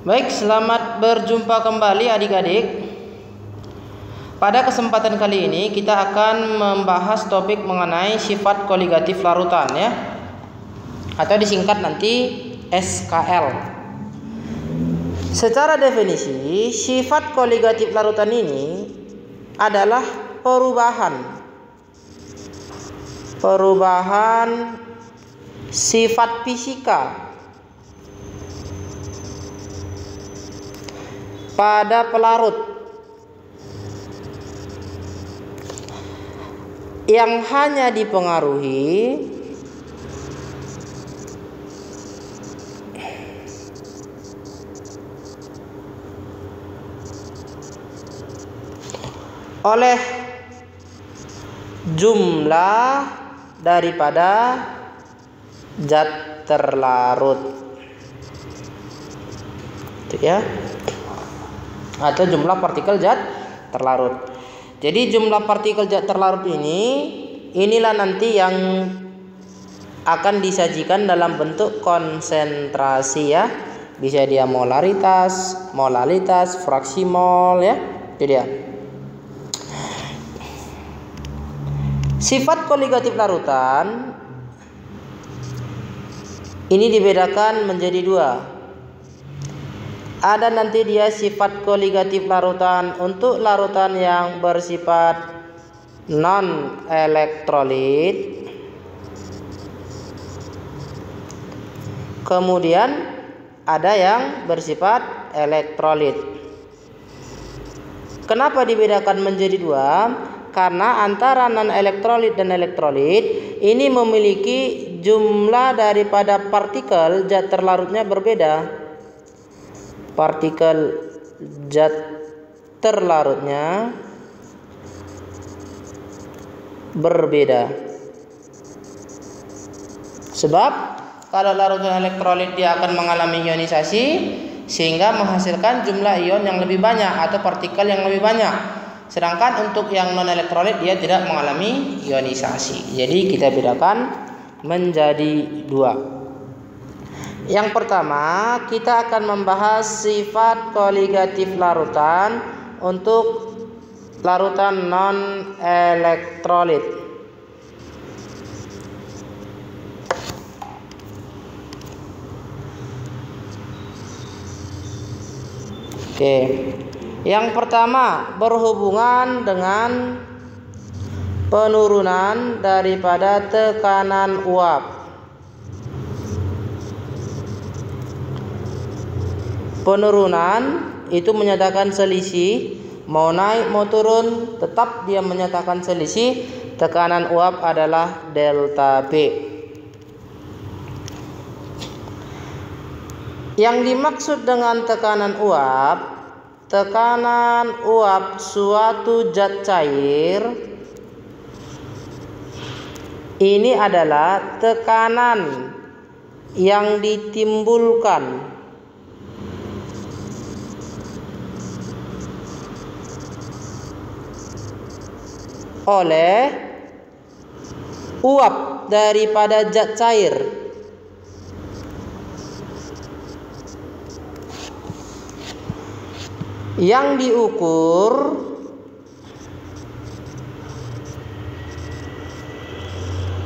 Baik, selamat berjumpa kembali adik-adik. Pada kesempatan kali ini kita akan membahas topik mengenai sifat koligatif larutan ya, atau disingkat nanti SKL. Secara definisi, sifat koligatif larutan ini adalah perubahan sifat fisika pada pelarut yang hanya dipengaruhi oleh jumlah daripada zat terlarut, itu ya, atau jumlah partikel zat terlarut. Jadi jumlah partikel zat terlarut inilah nanti yang akan disajikan dalam bentuk konsentrasi ya. Bisa dia molaritas, molalitas, fraksi mol ya. Itu dia. Sifat koligatif larutan ini dibedakan menjadi dua. Ada nanti dia sifat koligatif larutan untuk larutan yang bersifat non elektrolit. Kemudian ada yang bersifat elektrolit. Kenapa dibedakan menjadi dua? Karena antara non elektrolit dan elektrolit ini memiliki jumlah daripada partikel zat terlarutnya berbeda. Partikel zat terlarutnya berbeda. Sebab kalau larutan elektrolit dia akan mengalami ionisasi sehingga menghasilkan jumlah ion yang lebih banyak atau partikel yang lebih banyak. Sedangkan untuk yang non elektrolit dia tidak mengalami ionisasi. Jadi kita bedakan menjadi dua. Yang pertama, kita akan membahas sifat koligatif larutan untuk larutan non elektrolit. Oke. Yang pertama berhubungan dengan penurunan daripada tekanan uap. Penurunan itu menyatakan selisih, mau naik mau turun tetap dia menyatakan selisih. Tekanan uap adalah delta B. Yang dimaksud dengan tekanan uap suatu zat cair ini adalah tekanan yang ditimbulkan oleh uap daripada zat cair yang diukur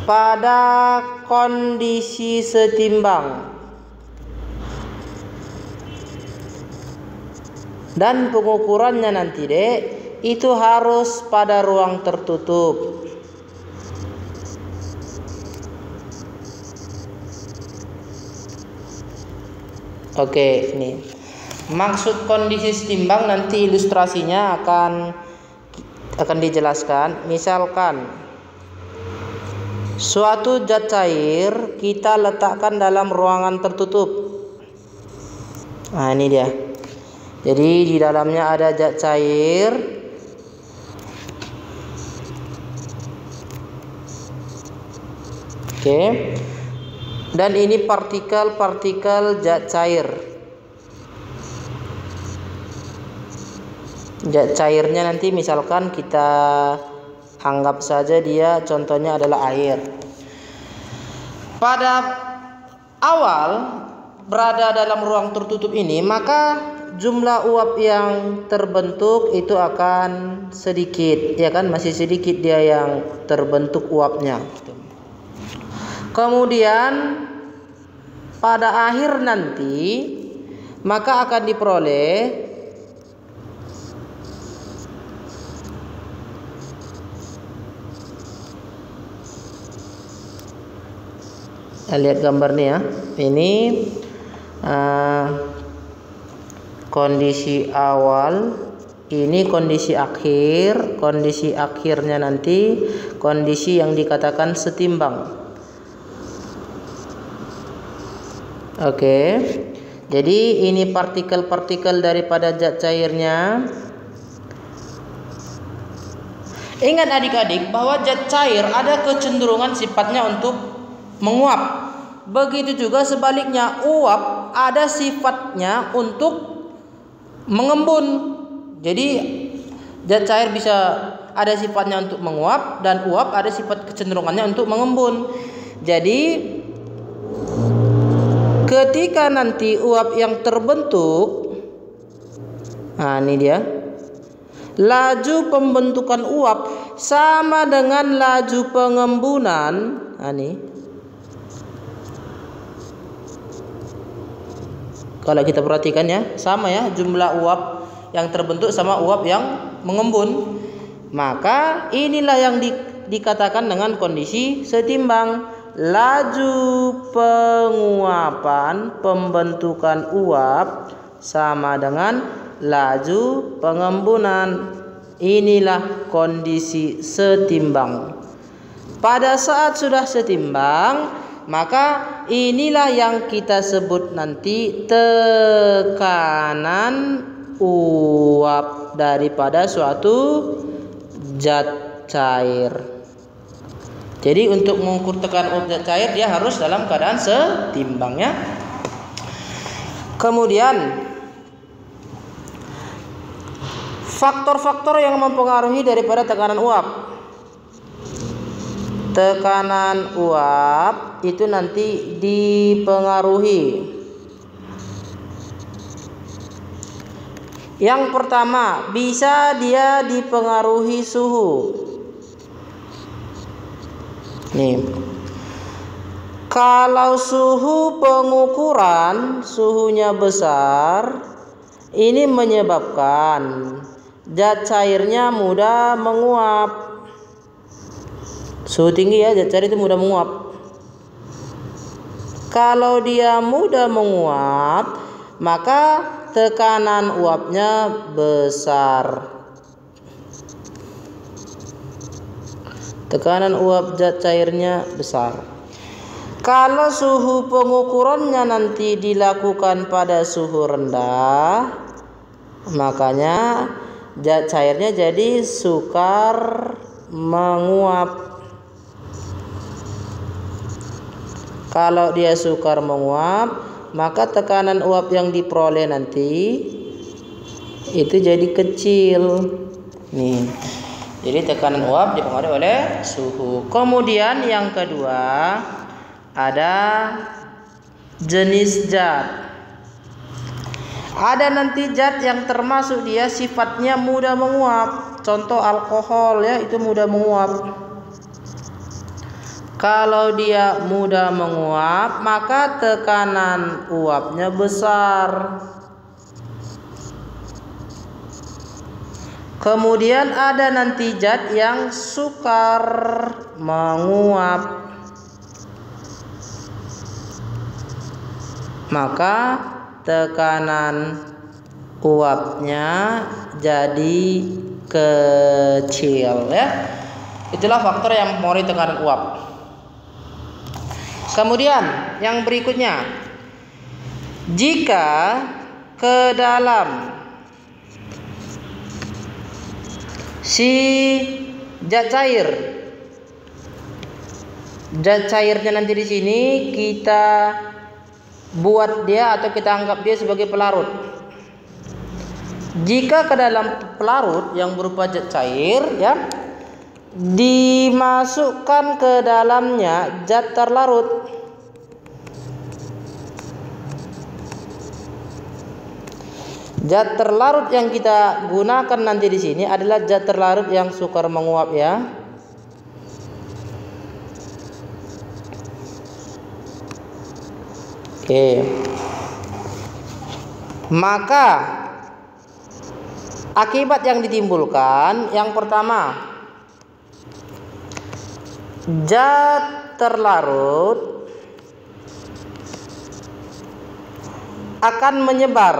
pada kondisi setimbang dan pengukurannya nanti dek itu harus pada ruang tertutup. Oke, ini maksud kondisi setimbang nanti ilustrasinya akan dijelaskan. Misalkan suatu zat cair kita letakkan dalam ruangan tertutup. Nah, ini dia. Jadi di dalamnya ada zat cair. Oke. Dan ini partikel-partikel zat cair. Zat cairnya nanti misalkan kita anggap saja dia contohnya adalah air. Pada awal berada dalam ruang tertutup ini, maka jumlah uap yang terbentuk itu akan sedikit, ya kan, masih sedikit dia yang terbentuk uapnya. Kemudian pada akhir nanti maka akan diperoleh lihat gambarnya ya. Ini kondisi awal, ini kondisi akhir. Kondisi akhirnya nanti kondisi yang dikatakan setimbang. Oke. Jadi ini partikel-partikel daripada zat cairnya. Ingat adik-adik bahwa zat cair ada kecenderungan sifatnya untuk menguap. Begitu juga sebaliknya, uap ada sifatnya untuk mengembun. Jadi zat cair bisa ada sifatnya untuk menguap, dan uap ada sifat kecenderungannya untuk mengembun. Jadi ketika nanti uap yang terbentuk, nah ini dia, laju pembentukan uap sama dengan laju pengembunan. Nah ini, kalau kita perhatikan ya, sama ya, jumlah uap yang terbentuk sama uap yang mengembun. Maka inilah yang dikatakan dengan kondisi setimbang. Laju penguapan pembentukan uap sama dengan laju pengembunan. Inilah kondisi setimbang. Pada saat sudah setimbang, maka inilah yang kita sebut nanti tekanan uap daripada suatu zat cair. Jadi untuk mengukur tekanan uap zat cair, dia harus dalam keadaan setimbang ya. Kemudian faktor-faktor yang mempengaruhi daripada tekanan uap. Tekanan uap itu nanti dipengaruhi. Yang pertama, bisa dia dipengaruhi suhu. Nih, kalau suhu pengukuran suhunya besar, ini menyebabkan zat cairnya mudah menguap. Suhu tinggi ya, zat cair itu mudah menguap. Kalau dia mudah menguap, maka tekanan uapnya besar. Tekanan uap zat cairnya besar. Kalau suhu pengukurannya nanti dilakukan pada suhu rendah, makanya zat cairnya jadi sukar menguap. Kalau dia sukar menguap, maka tekanan uap yang diperoleh nanti itu jadi kecil. Nih. Jadi tekanan uap dipengaruhi oleh suhu. Kemudian yang kedua, ada jenis zat. Ada nanti zat yang termasuk dia sifatnya mudah menguap. Contoh alkohol ya, itu mudah menguap. Kalau dia mudah menguap, maka tekanan uapnya besar. Kemudian ada nanti zat yang sukar menguap, maka tekanan uapnya jadi kecil ya. Itulah faktor yang mempengaruhi tekanan uap. Kemudian yang berikutnya, jika ke dalam si zat cair, zat cairnya nanti di sini kita buat dia atau kita anggap dia sebagai pelarut. Jika ke dalam pelarut yang berupa zat cair ya, dimasukkan ke dalamnya zat terlarut. Zat terlarut yang kita gunakan nanti di sini adalah zat terlarut yang sukar menguap ya. Oke. Maka akibat yang ditimbulkan yang pertama, zat terlarut akan menyebar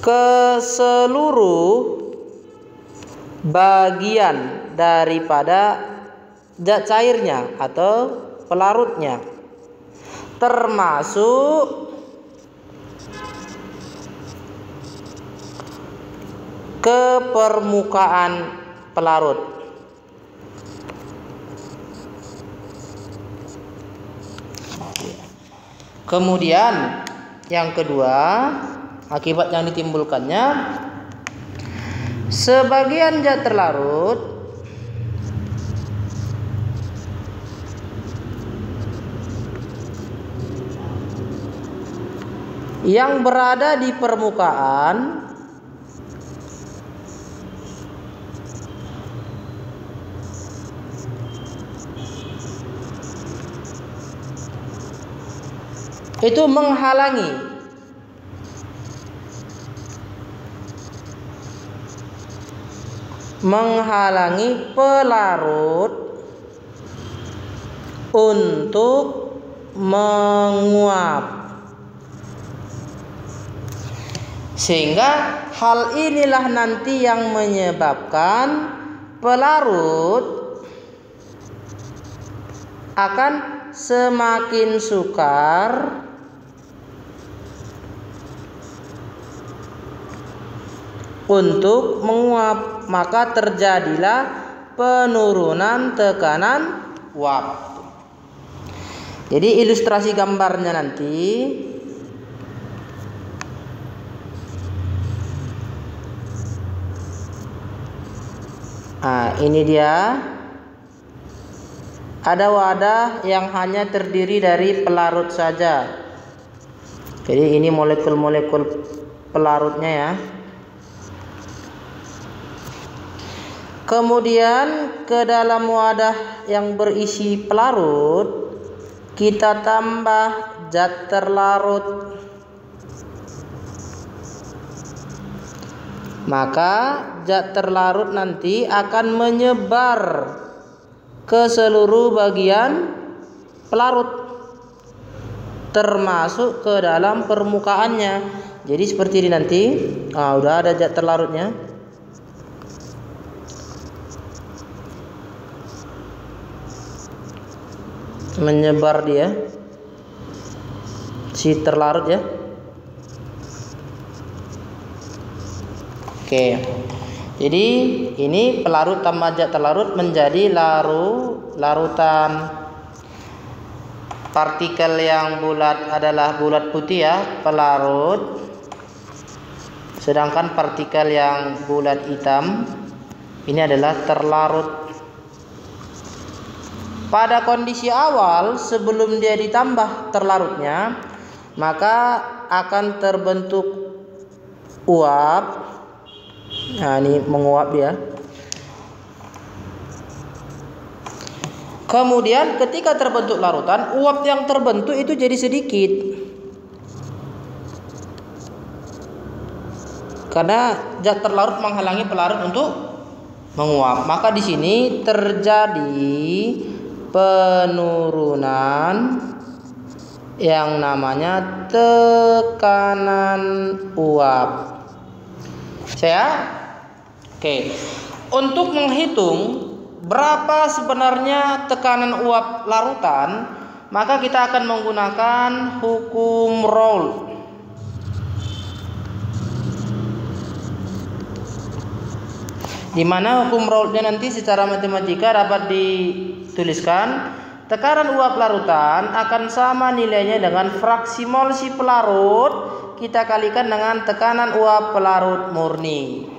ke seluruh bagian daripada zat cairnya atau pelarutnya, termasuk ke permukaan pelarut. Kemudian yang kedua, akibat yang ditimbulkannya, sebagian zat terlarut yang berada di permukaan itu menghalangi pelarut untuk menguap, sehingga hal inilah nanti yang menyebabkan pelarut akan semakin sukar untuk menguap, maka terjadilah penurunan tekanan uap. Jadi ilustrasi gambarnya nanti ini dia. Ada wadah yang hanya terdiri dari pelarut saja. Jadi ini molekul-molekul pelarutnya ya. Kemudian ke dalam wadah yang berisi pelarut kita tambah zat terlarut. Maka zat terlarut nanti akan menyebar ke seluruh bagian pelarut, termasuk ke dalam permukaannya. Jadi seperti ini nanti. Udah ada zat terlarutnya. Menyebar dia si terlarut ya. Oke. Jadi ini pelarut tambah zat terlarut menjadi larutan. Partikel yang bulat adalah bulat putih ya, pelarut. Sedangkan partikel yang bulat hitam ini adalah terlarut. Pada kondisi awal sebelum dia ditambah terlarutnya, maka akan terbentuk uap. Nah, ini menguap ya. Kemudian ketika terbentuk larutan, uap yang terbentuk itu jadi sedikit. Karena zat terlarut menghalangi pelarut untuk menguap. Maka di sini terjadi penurunan yang namanya tekanan uap. Oke. Untuk menghitung berapa sebenarnya tekanan uap larutan, maka kita akan menggunakan hukum Raoult. Di mana hukum Raoultnya nanti secara matematika dapat dituliskan, tekanan uap larutan akan sama nilainya dengan fraksi mol si pelarut kita kalikan dengan tekanan uap pelarut murni.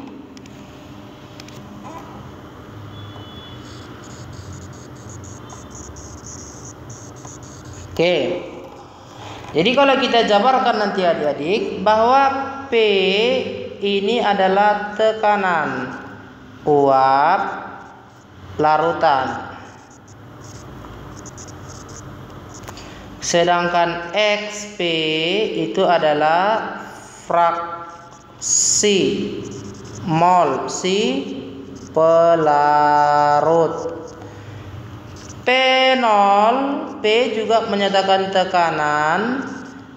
Oke. Jadi kalau kita jabarkan nanti adik-adik bahwa P ini adalah tekanan uap larutan. Sedangkan XP itu adalah fraksi mol si pelarut. P0, P juga menyatakan tekanan,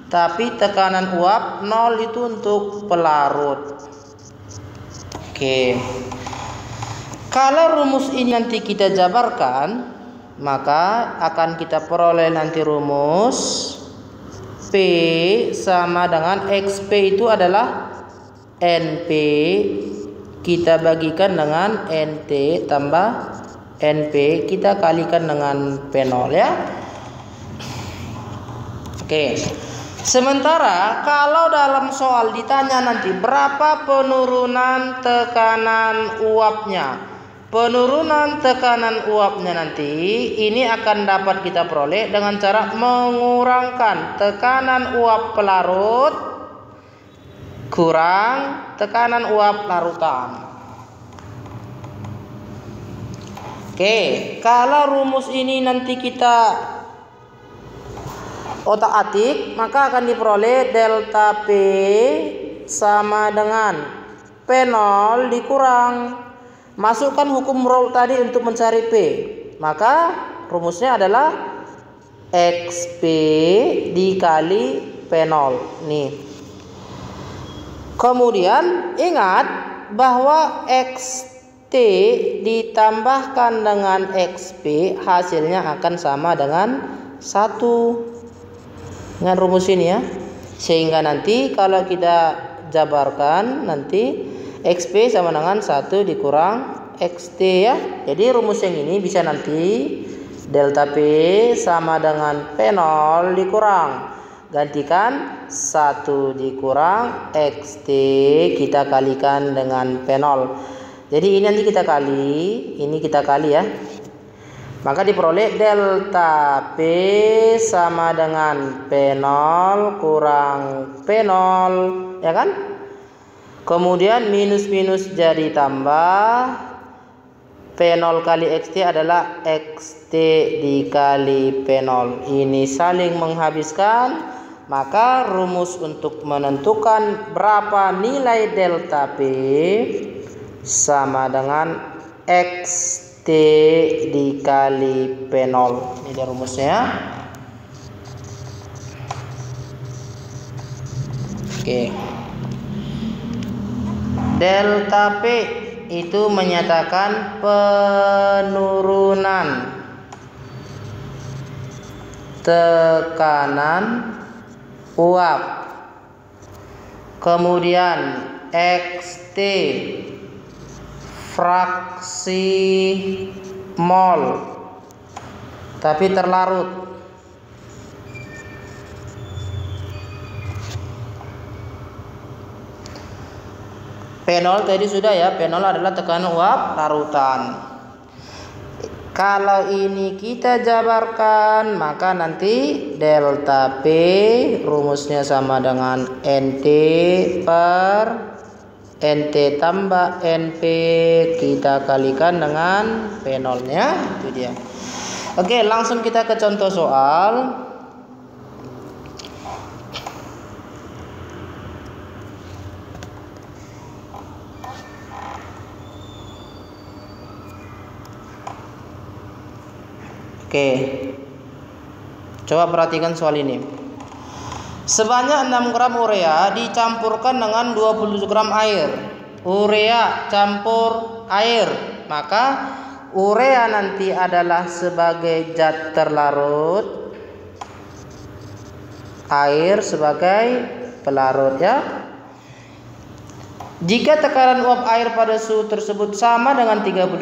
tapi tekanan uap 0 itu untuk pelarut. Oke. Kalau rumus ini nanti kita jabarkan, maka akan kita peroleh nanti rumus P sama dengan XP itu adalah NP kita bagikan dengan NT tambah NP kita kalikan dengan P0 ya. Oke. Sementara kalau dalam soal ditanya nanti berapa penurunan tekanan uapnya. Penurunan tekanan uapnya nanti ini akan dapat kita peroleh dengan cara mengurangkan tekanan uap pelarut kurang tekanan uap larutan. Oke, kalau rumus ini nanti kita otak-atik, maka akan diperoleh delta P sama dengan P0 dikurang. Masukkan hukum Raoult tadi untuk mencari P. Maka rumusnya adalah XP dikali P0. Nih. Kemudian ingat bahwa XT ditambahkan dengan XP hasilnya akan sama dengan 1. Dengan rumus ini ya. Sehingga nanti kalau kita jabarkan nanti XP sama dengan 1 dikurang XT ya. Jadi rumus yang ini bisa nanti delta P sama dengan P0 dikurang. Gantikan 1 dikurang XT kita kalikan dengan P0. Jadi ini nanti kita kali, ini kita kali ya. Maka diperoleh delta P sama dengan P0 kurang P0 ya kan? Kemudian minus-minus jadi tambah. P0 kali XT adalah XT dikali P0. Ini saling menghabiskan. Maka rumus untuk menentukan berapa nilai delta P sama dengan XT dikali P0. Ini dia rumusnya. Oke. Delta P itu menyatakan penurunan tekanan uap. Kemudian XT fraksi mol tapi terlarut. P0 tadi sudah ya, P0 adalah tekanan uap larutan. Kalau ini kita jabarkan maka nanti delta P rumusnya sama dengan NT per NT tambah NP kita kalikan dengan P0 nya. Itu dia. Oke, langsung kita ke contoh soal. Oke. Coba perhatikan soal ini. Sebanyak 6 gram urea dicampurkan dengan 20 gram air. Urea campur air. Maka urea nanti adalah sebagai zat terlarut, air sebagai pelarut ya. Jika tekanan uap air pada suhu tersebut sama dengan 32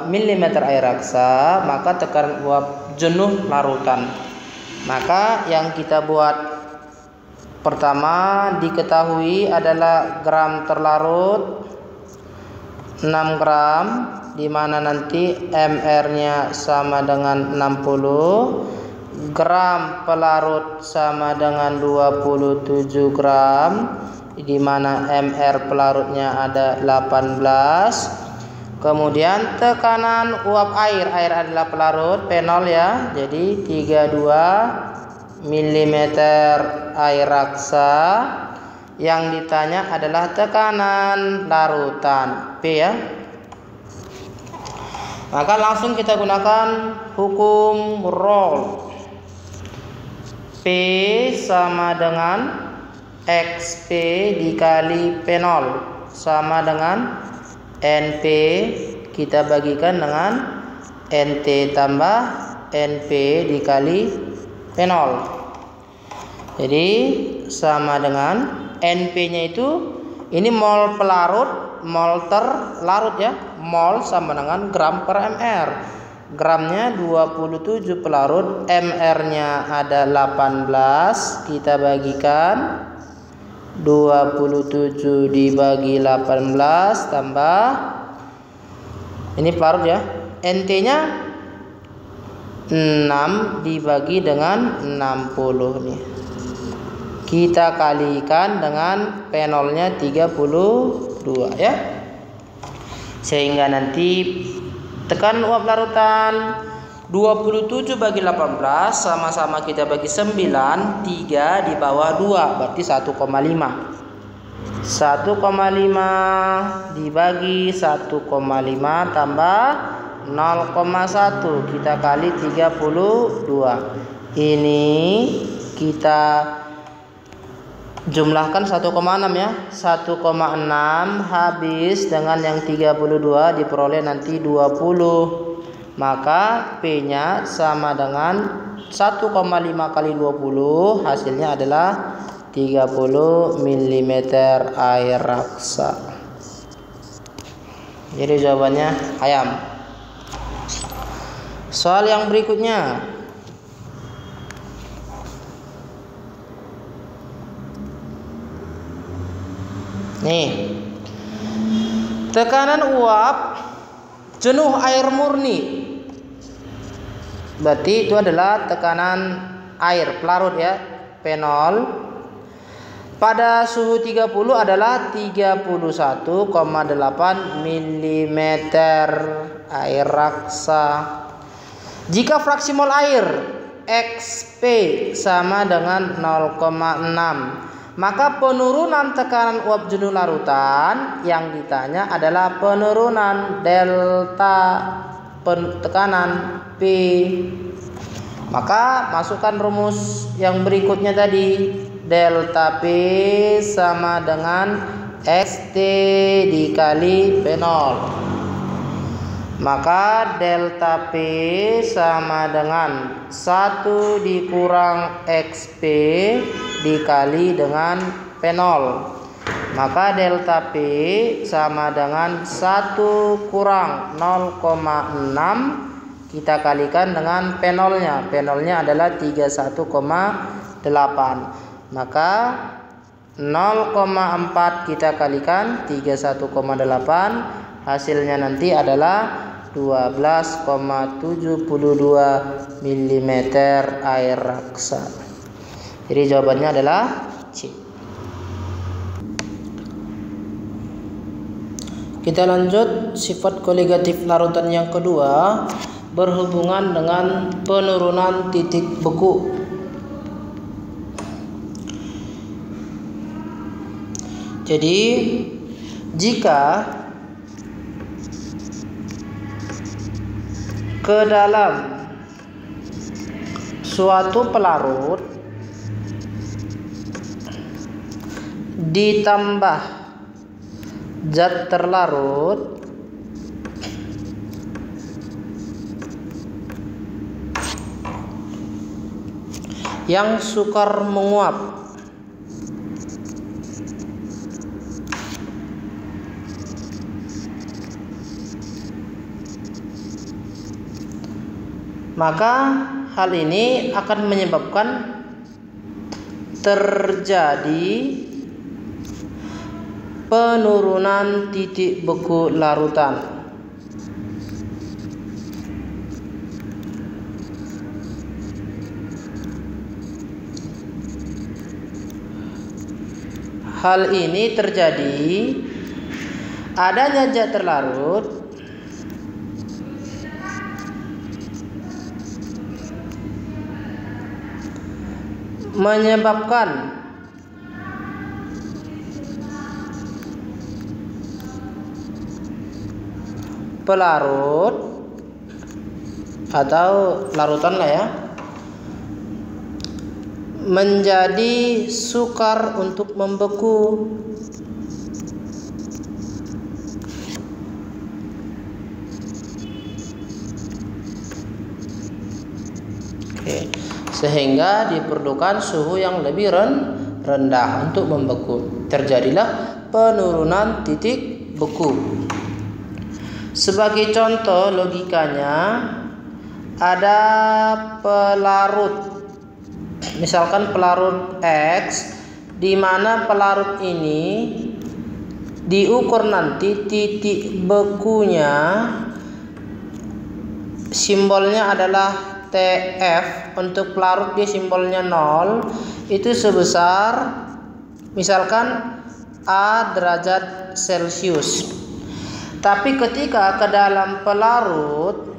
mm air raksa, maka tekanan uap jenuh larutan. Maka yang kita buat pertama diketahui adalah gram terlarut 6 gram, di mana nanti MR-nya sama dengan 60, gram pelarut sama dengan 27 gram, di mana mR pelarutnya ada 18. Kemudian tekanan uap air adalah pelarut, P0 ya, jadi 32 mm air raksa. Yang ditanya adalah tekanan larutan, P ya. Maka langsung kita gunakan hukum Rolle. P sama dengan XP dikali P0 sama dengan NP, kita bagikan dengan NT tambah NP dikali P0. Jadi sama dengan NP-nya itu, ini mol pelarut, mol terlarut ya. Mol sama dengan gram per mR. Gramnya 27 pelarut, mR-nya ada 18. Kita bagikan 27 dibagi 18 tambah ini pelarut ya. NT-nya 6 dibagi dengan 60 nih. Kita kalikan dengan P0-nya 32 ya. Sehingga nanti tekanan uap larutan 27 bagi 18 sama-sama kita bagi 9, 3 di bawah 2 berarti 1,5. 1,5 dibagi 1,5 tambah 0,1 kita kali 32. Ini kita jumlahkan 1,6 ya. 1,6 habis dengan yang 32 diperoleh nanti 20. Maka P-nya sama dengan 1,5 kali 20, hasilnya adalah 30 mm air raksa. Jadi jawabannya ayam. Soal yang berikutnya. Nih, tekanan uap jenuh air murni, berarti itu adalah tekanan air pelarut ya, P0 pada suhu 30 adalah 31,8 mm air raksa. Jika fraksi mol air XP sama dengan 0,6, maka penurunan tekanan uap jenuh larutan yang ditanya adalah penurunan delta tekanan P. Maka masukkan rumus yang berikutnya tadi. Delta P sama dengan XT dikali P0. Maka delta P sama dengan 1 dikurang XP dikali dengan P0. Maka delta P sama dengan 1 kurang 0,6 kita kalikan dengan P0-nya. P0-nya adalah 31,8. Maka 0,4 kita kalikan 31,8, hasilnya nanti adalah 12,72 mm air raksa. Jadi jawabannya adalah C. Kita lanjut sifat koligatif larutan yang kedua, berhubungan dengan penurunan titik beku. Jadi jika ke dalam suatu pelarut ditambah zat terlarut yang sukar menguap, maka hal ini akan menyebabkan terjadi penurunan titik beku larutan. Hal ini terjadi adanya zat terlarut menyebabkan pelarut atau larutan lah ya menjadi sukar untuk membeku. Oke. Sehingga diperlukan suhu yang lebih rendah untuk membeku. Terjadilah penurunan titik beku. Sebagai contoh logikanya, ada pelarut, misalkan pelarut X, di mana pelarut ini diukur nanti titik bekunya, simbolnya adalah TF. Untuk pelarut dia simbolnya 0, itu sebesar misalkan A derajat Celcius. Tapi ketika ke dalam pelarut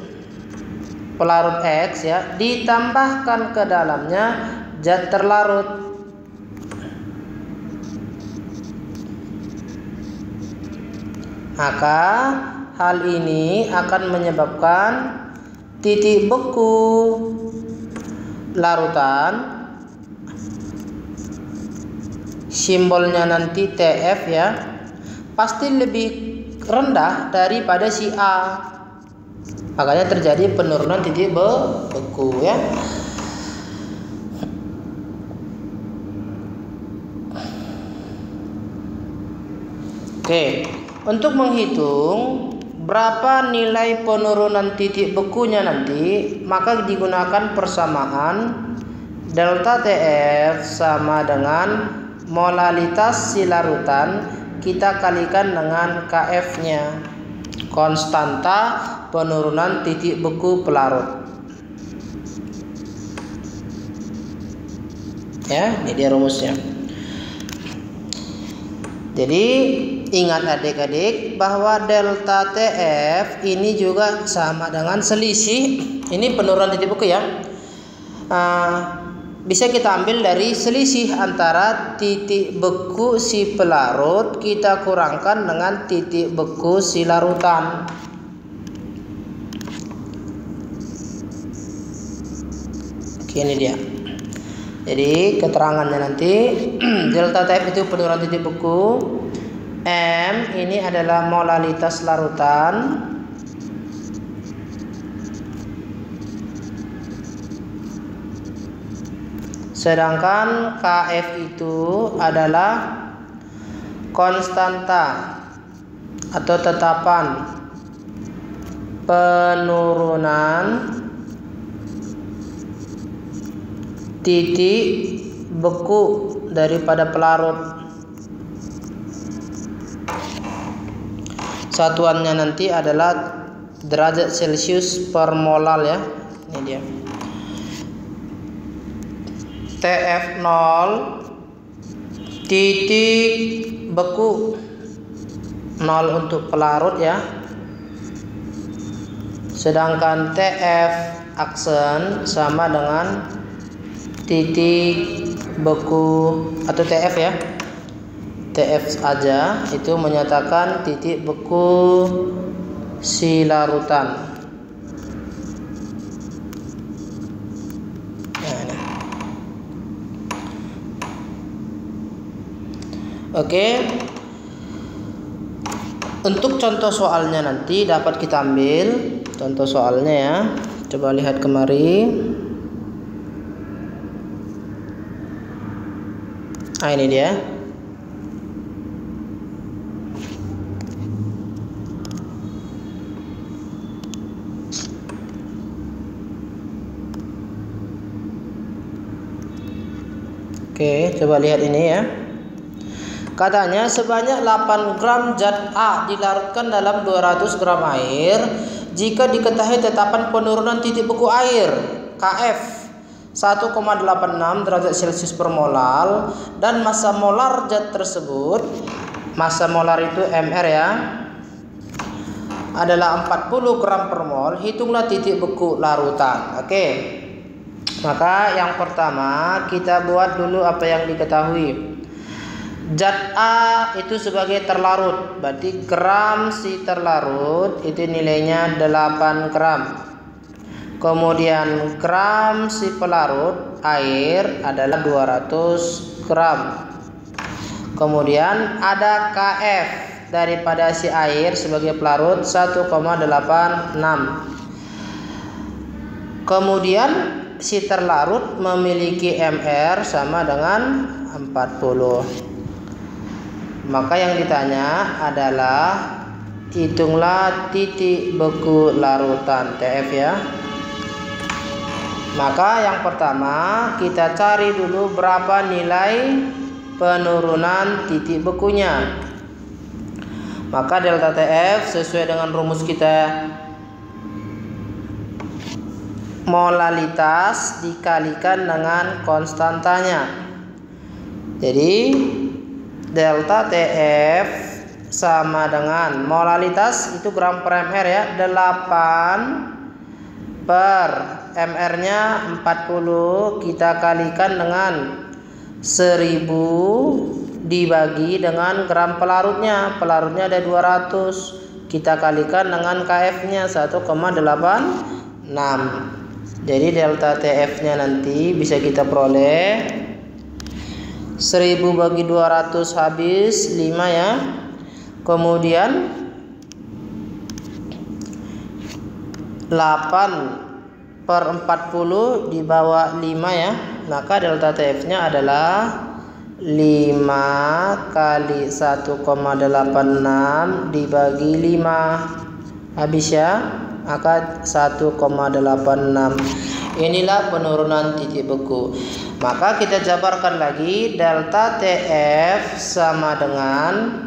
X ya, ditambahkan ke dalamnya zat terlarut, maka hal ini akan menyebabkan titik beku larutan, simbolnya nanti TF ya, pasti lebih rendah daripada si A. Makanya terjadi penurunan titik beku ya. Oke, untuk menghitung berapa nilai penurunan titik bekunya nanti, maka digunakan persamaan delta TF sama dengan molalitas si larutan kita kalikan dengan KF-nya, konstanta penurunan titik beku pelarut. Ya, ini dia rumusnya. Jadi ingat adik-adik bahwa delta TF ini juga sama dengan selisih, ini penurunan titik beku ya, bisa kita ambil dari selisih antara titik beku si pelarut kita kurangkan dengan titik beku si larutan. Oke, ini dia. Jadi keterangannya nanti delta TF itu penurunan titik beku, M ini adalah molalitas larutan, sedangkan KF itu adalah konstanta atau tetapan penurunan titik beku daripada pelarut. Satuannya nanti adalah derajat Celcius per molal ya. Ini dia. TF 0 titik beku 0 untuk pelarut ya. Sedangkan TF aksen sama dengan titik beku atau TF ya, TF aja itu menyatakan titik beku si larutan. Nah, ini. Oke, untuk contoh soalnya nanti dapat kita ambil contoh soalnya ya. Coba lihat kemari. Nah, ini dia. Oke, coba lihat ini ya. Katanya sebanyak 8 gram zat A dilarutkan dalam 200 gram air jika diketahui tetapan penurunan titik beku air KF 1,86 derajat Celcius per mol, dan massa molar zat tersebut, massa molar itu mR ya, adalah 40 gram per mol. Hitunglah titik beku larutan. Oke. Maka yang pertama kita buat dulu apa yang diketahui. Zat A itu sebagai terlarut, berarti gram si terlarut itu nilainya 8 gram. Kemudian gram si pelarut air adalah 200 gram. Kemudian ada KF daripada si air sebagai pelarut 1,86. Kemudian si terlarut memiliki MR sama dengan 40. Maka yang ditanya adalah hitunglah titik beku larutan TF ya. Maka yang pertama kita cari dulu berapa nilai penurunan titik bekunya. Maka delta TF sesuai dengan rumus kita, molalitas dikalikan dengan konstantanya. Jadi delta TF sama dengan molalitas itu gram per mR ya, 8 per mR nya 40 kita kalikan dengan 1000 dibagi dengan gram pelarutnya. Pelarutnya ada 200, kita kalikan dengan KF nya 1,86. Jadi delta TF nya nanti bisa kita peroleh 1000 bagi 200 habis 5 ya. Kemudian 8 per 40 dibawah 5 ya. Maka delta TF nya adalah 5 kali 1,86 dibagi 5 habis ya. Maka 1,86. Inilah penurunan titik beku. Maka kita jabarkan lagi, delta TF sama dengan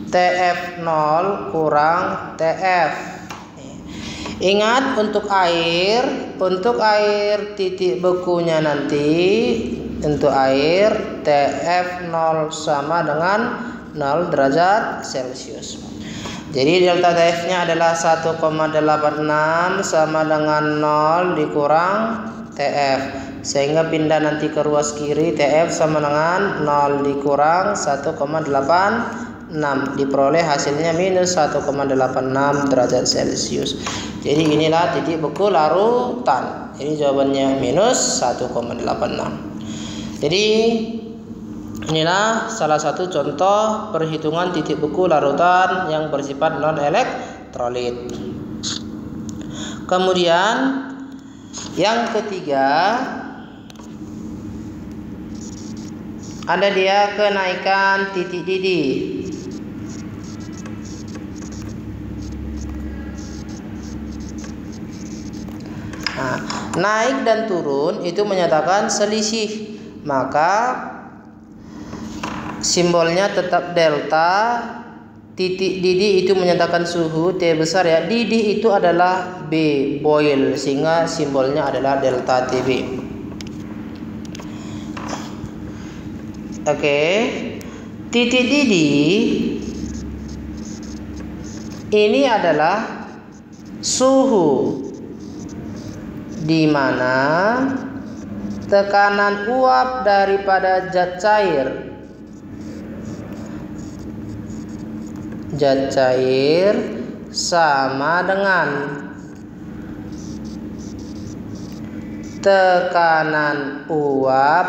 TF0 kurang TF. Ingat untuk air titik bekunya nanti, untuk air TF0 sama dengan 0 derajat Celcius. Jadi delta TF-nya adalah 1,86 sama dengan 0 dikurang TF. Sehingga pindah nanti ke ruas kiri, TF sama dengan 0 dikurang 1,86. Diperoleh hasilnya minus 1,86 derajat Celcius. Jadi inilah titik beku larutan. Ini jawabannya minus 1,86. Jadi inilah salah satu contoh perhitungan titik beku larutan yang bersifat non-elektrolit. Kemudian yang ketiga, ada dia kenaikan titik didih. Nah, naik dan turun itu menyatakan selisih. Maka simbolnya tetap delta. Titik didih itu menyatakan suhu T besar ya. Didih itu adalah B, boil, sehingga simbolnya adalah delta TB. Oke. Titik didih ini adalah suhu di mana tekanan uap daripada zat cair sama dengan tekanan uap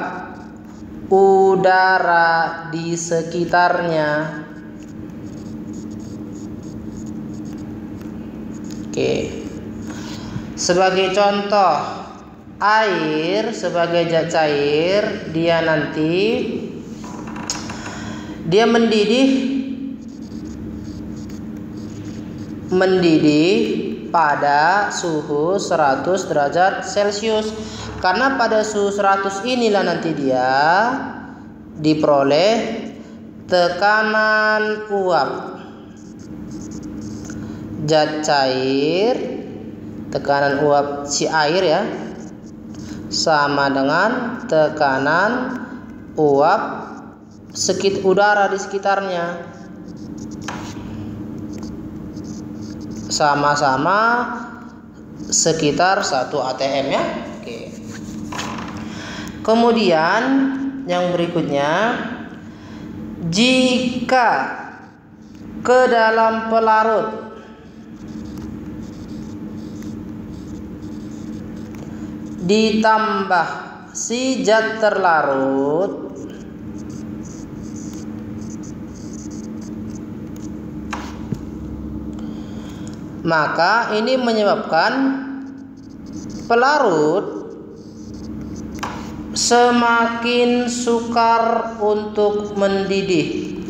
udara di sekitarnya. Oke. Sebagai contoh, air sebagai zat cair, dia mendidih pada suhu 100 derajat Celcius. Karena pada suhu 100 inilah nanti dia diperoleh tekanan uap zat cair, tekanan uap si air ya, sama dengan tekanan uap udara di sekitarnya. Sama-sama sekitar 1 atm ya. Oke. Kemudian yang berikutnya, jika ke dalam pelarut ditambah si zat terlarut maka ini menyebabkan pelarut semakin sukar untuk mendidih.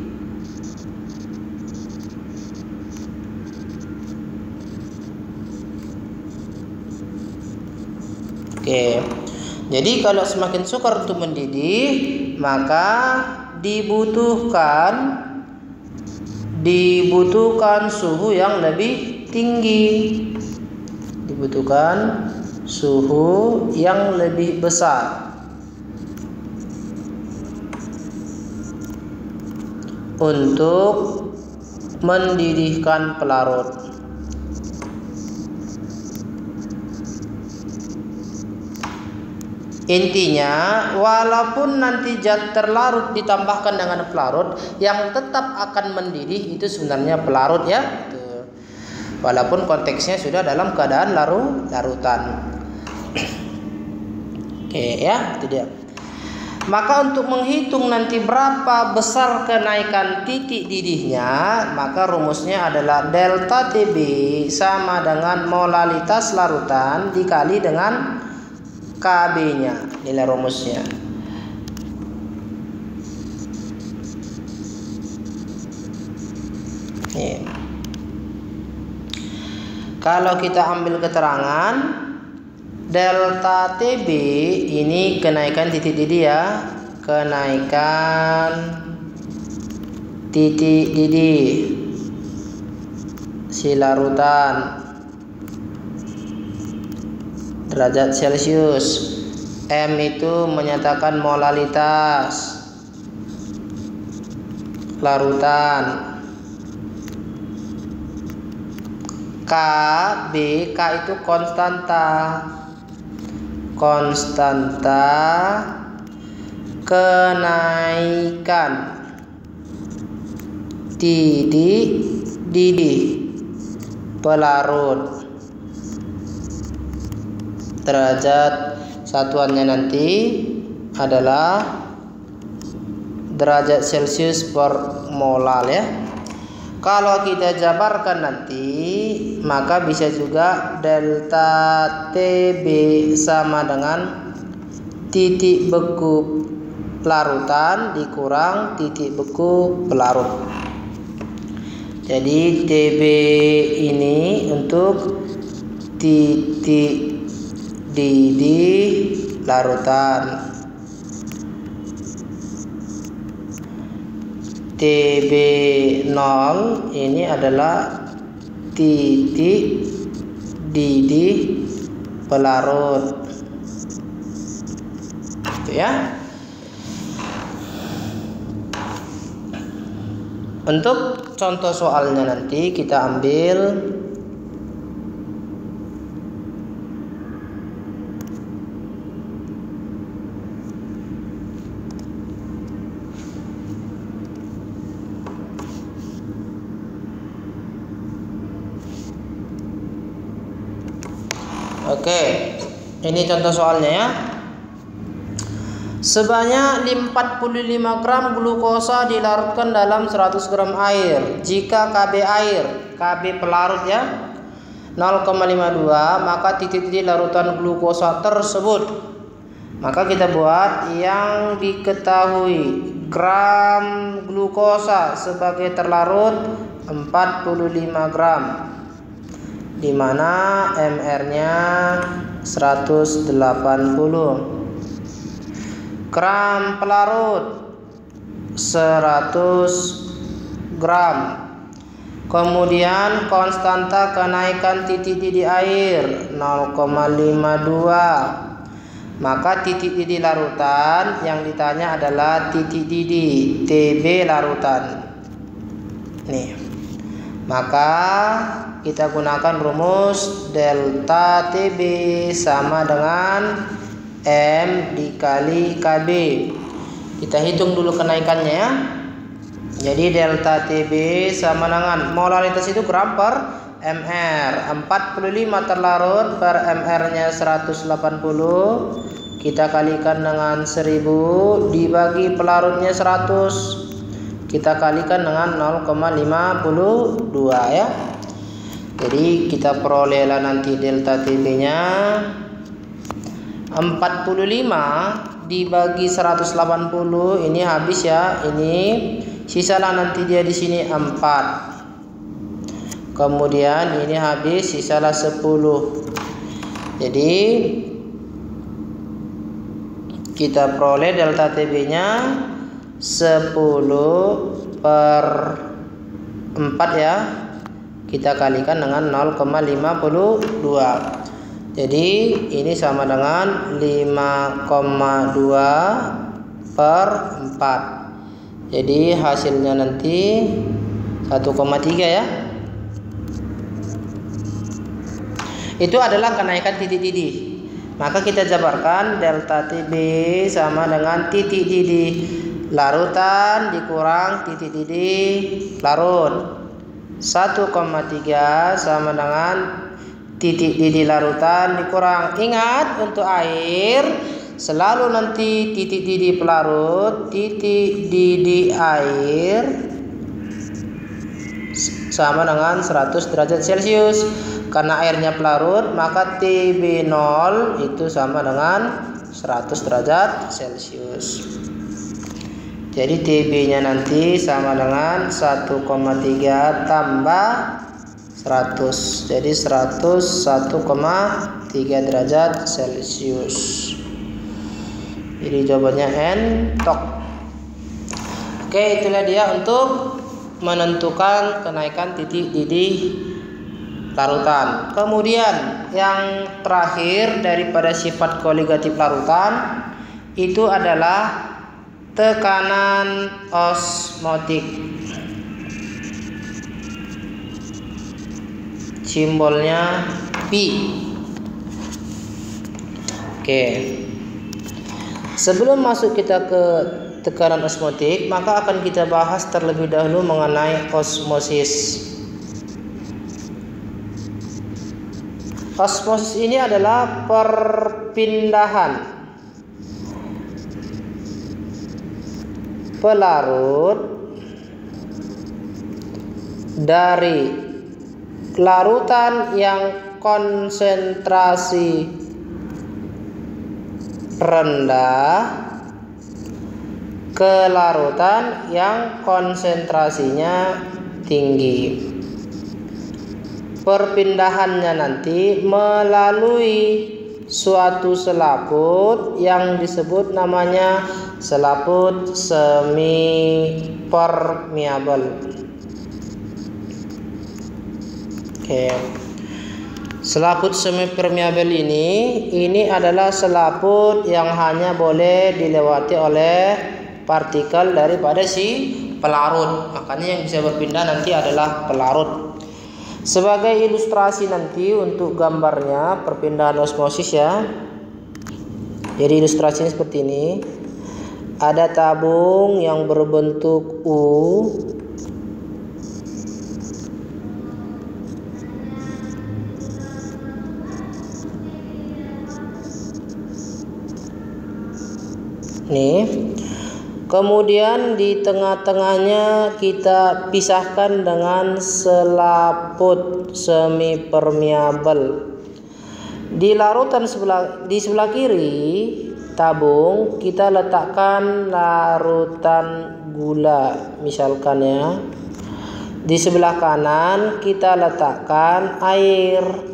Oke. Jadi kalau semakin sukar untuk mendidih, maka dibutuhkan suhu yang lebih tinggi. Dibutuhkan suhu yang lebih besar untuk mendidihkan pelarut. Intinya, walaupun nanti zat terlarut ditambahkan dengan pelarut, yang tetap akan mendidih itu sebenarnya pelarut ya. Walaupun konteksnya sudah dalam keadaan larutan. Oke ya, itu dia. Maka untuk menghitung nanti berapa besar kenaikan titik didihnya, maka rumusnya adalah delta TB sama dengan molalitas larutan dikali dengan KB-nya, nilai rumusnya. Nih. Kalau kita ambil keterangan delta TB ini kenaikan titik didih ya, kenaikan titik didih si larutan derajat Celcius. M itu menyatakan molalitas larutan. K itu konstanta kenaikan titik didih pelarut. Derajat satuannya nanti adalah derajat Celcius per molal ya. Kalau kita jabarkan nanti, maka bisa juga delta TB sama dengan titik beku larutan dikurang titik beku pelarut. Jadi TB ini untuk titik didih larutan, TB0 ini adalah titik didih pelarut. Itu ya. Untuk contoh soalnya nanti kita ambil Oke, ini contoh soalnya ya. Sebanyak 45 gram glukosa dilarutkan dalam 100 gram air. Jika KB air, KB pelarut ya, 0,52, maka titik didih larutan glukosa tersebut. Maka kita buat yang diketahui gram glukosa sebagai terlarut 45 gram. Di mana MR-nya 180. Gram pelarut 100 gram. Kemudian konstanta kenaikan titik didih air 0,52. Maka titik didih larutan yang ditanya adalah titik didih TB larutan. Nih. Maka kita gunakan rumus delta TB sama dengan M dikali KB. Kita hitung dulu kenaikannya ya. Jadi delta TB sama dengan molaritas itu gram per mr. 45 terlarut per mr-nya 180. Kita kalikan dengan 1000 dibagi pelarutnya 100. Kita kalikan dengan 0,52 ya. Jadi kita perolehlah nanti delta TB-nya 45 dibagi 180, ini habis ya, ini sisalah nanti dia di sini 4. Kemudian ini habis, sisalah 10. Jadi kita peroleh delta TB-nya 10 per 4 ya. Kita kalikan dengan 0,52. Jadi ini sama dengan 5,2 per 4. Jadi hasilnya nanti 1,3 ya. Itu adalah kenaikan titik didih. Maka kita jabarkan delta TB sama dengan titik didih larutan dikurang titik didih larut. 1,3 sama dengan titik didih larutan dikurang. Ingat, untuk air selalu nanti titik didih pelarut, titik didih air sama dengan 100 derajat Celcius. Karena airnya pelarut, maka TB0 itu sama dengan 100 derajat Celcius. Jadi TB-nya nanti sama dengan 1,3 tambah 100. Jadi 101,3 derajat Celcius. Jadi jawabannya N tok. Oke, itulah dia untuk menentukan kenaikan titik didih larutan. Kemudian yang terakhir daripada sifat koligatif larutan itu adalah tekanan osmotik. Simbolnya P. Oke. Sebelum masuk kita ke tekanan osmotik, maka akan kita bahas terlebih dahulu mengenai osmosis. Osmosis ini adalah perpindahan pelarut dari larutan yang konsentrasi rendah ke larutan yang konsentrasinya tinggi. Perpindahannya nanti melalui suatu selaput yang disebut namanya selaput semi permeable. Oke. Selaput semi permeable ini adalah selaput yang hanya boleh dilewati oleh partikel daripada si pelarut. Makanya yang bisa berpindah nanti adalah pelarut. Sebagai ilustrasi nanti untuk gambarnya perpindahan osmosis ya. Jadi ilustrasinya seperti ini. Ada tabung yang berbentuk U. Nih. Kemudian di tengah-tengahnya kita pisahkan dengan selaput semi permeable. Di larutan di sebelah kiri tabung kita letakkan larutan gula misalkan ya. Di sebelah kanan kita letakkan air.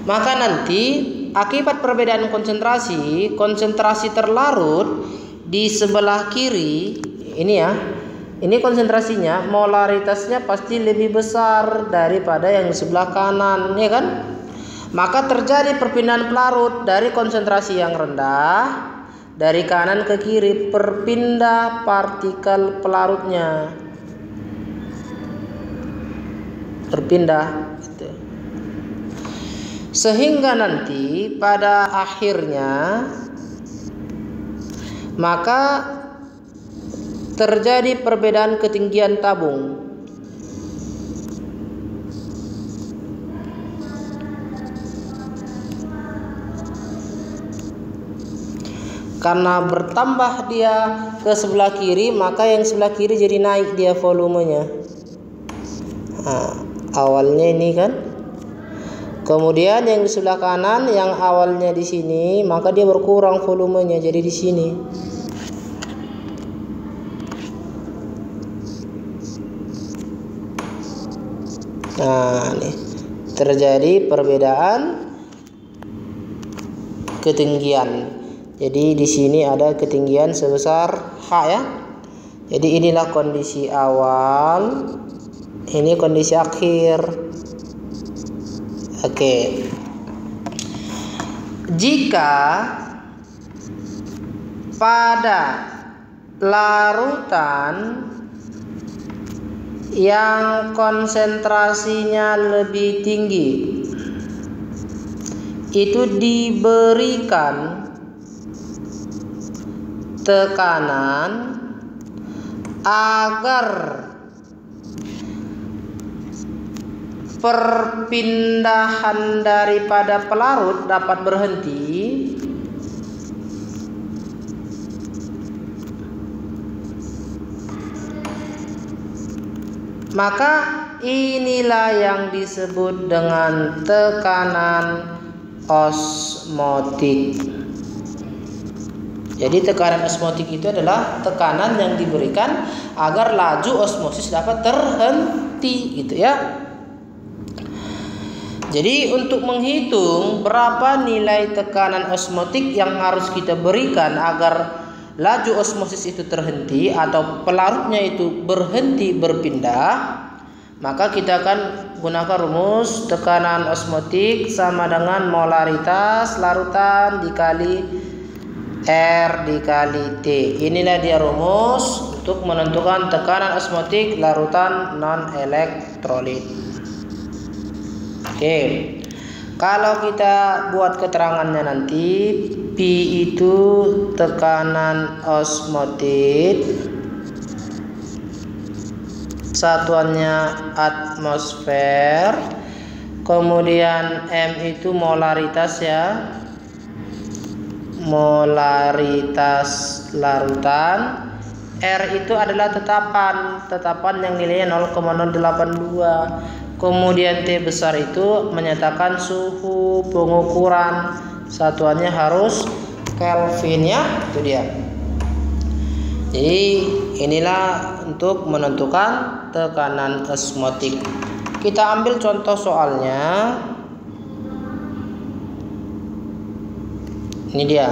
Maka nanti akibat perbedaan konsentrasi terlarut di sebelah kiri ini ya, Ini konsentrasinya, molaritasnya pasti lebih besar daripada yang di sebelah kanan, ya kan? Maka terjadi perpindahan pelarut dari konsentrasi yang rendah dari kanan ke kiri, berpindah partikel pelarutnya. Berpindah gitu. Sehingga nanti pada akhirnya maka terjadi perbedaan ketinggian tabung. Karena bertambah dia ke sebelah kiri, maka yang sebelah kiri jadi naik dia volumenya. Nah, awalnya ini kan. Kemudian yang di sebelah kanan yang awalnya di sini, maka dia berkurang volumenya jadi di sini. Nah, nih terjadi perbedaan ketinggian. Jadi di sini ada ketinggian sebesar H ya. Jadi inilah kondisi awal, ini kondisi akhir. Oke. Jika pada larutan yang konsentrasinya lebih tinggi itu diberikan tekanan agar perpindahan daripada pelarut dapat berhenti, maka inilah yang disebut dengan tekanan osmotik. Jadi tekanan osmotik itu adalah tekanan yang diberikan agar laju osmosis dapat terhenti, gitu ya. Jadi untuk menghitung berapa nilai tekanan osmotik yang harus kita berikan agar laju osmosis itu terhenti atau pelarutnya itu berhenti berpindah, maka kita akan gunakan rumus tekanan osmotik sama dengan molaritas larutan dikali R dikali T. Inilah dia rumus untuk menentukan tekanan osmotik larutan non elektrolit. Oke. Kalau kita buat keterangannya nanti, P itu tekanan osmotik, satuannya atmosfer, kemudian M itu molaritas ya, molaritas larutan, R itu adalah tetapan yang nilainya 0,082, kemudian T besar itu menyatakan suhu pengukuran, satuannya harus Kelvin ya, itu dia. Jadi inilah untuk menentukan tekanan osmotik. Kita ambil contoh soalnya. Ini dia.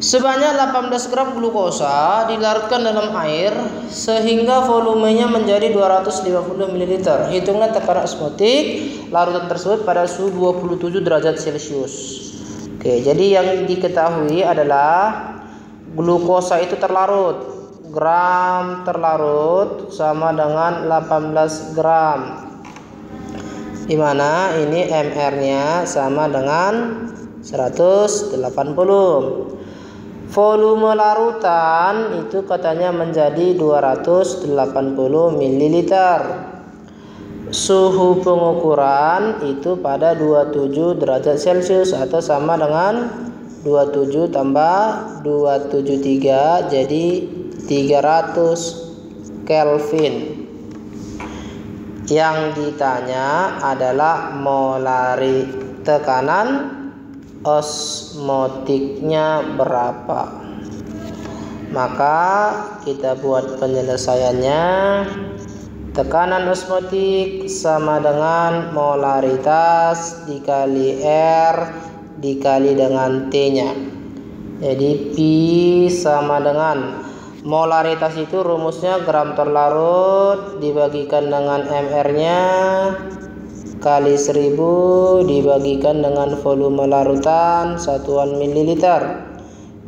Sebanyak 18 gram glukosa dilarutkan dalam air sehingga volumenya menjadi 250 ml. Hitunglah tekanan osmotik larutan tersebut pada suhu 27 derajat Celcius. Oke, jadi yang diketahui adalah glukosa itu terlarut. Gram terlarut sama dengan 18 gram. Dimana ini MR-nya sama dengan 180. Volume larutan itu katanya menjadi 280 ml. Suhu pengukuran itu pada 27 derajat Celcius atau sama dengan 27 tambah 273 jadi 300 Kelvin. Yang ditanya adalah tekanan osmotiknya berapa. Maka kita buat penyelesaiannya. Tekanan osmotik sama dengan molaritas dikali R dikali dengan T-nya. Jadi P sama dengan molaritas itu rumusnya gram per larut dibagikan dengan MR-nya kali 1000 dibagikan dengan volume larutan satuan mililiter.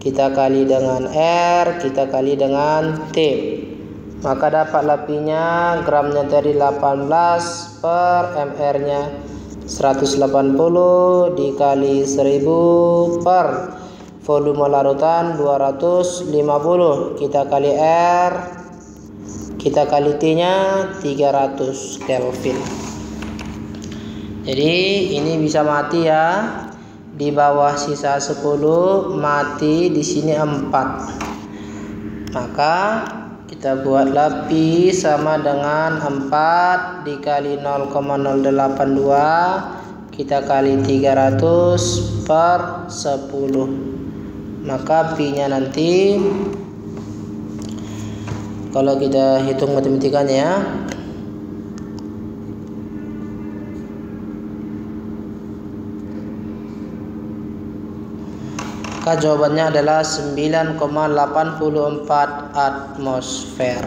Kita kali dengan R, kita kali dengan T. Maka dapatlah P-nya gramnya dari 18 per MR-nya 180 dikali 1000 per volume larutan 250. Kita kali R, kita kali T-nya 300 Kelvin. Jadi ini bisa mati ya. Di bawah sisa 10 mati, di sini 4. Maka kita buatlah Pi sama dengan 4 dikali 0,082 kita kali 300 per 10. Maka Pi-nya nanti kalau kita hitung matematikanya ya, maka jawabannya adalah 9,84 atmosfer.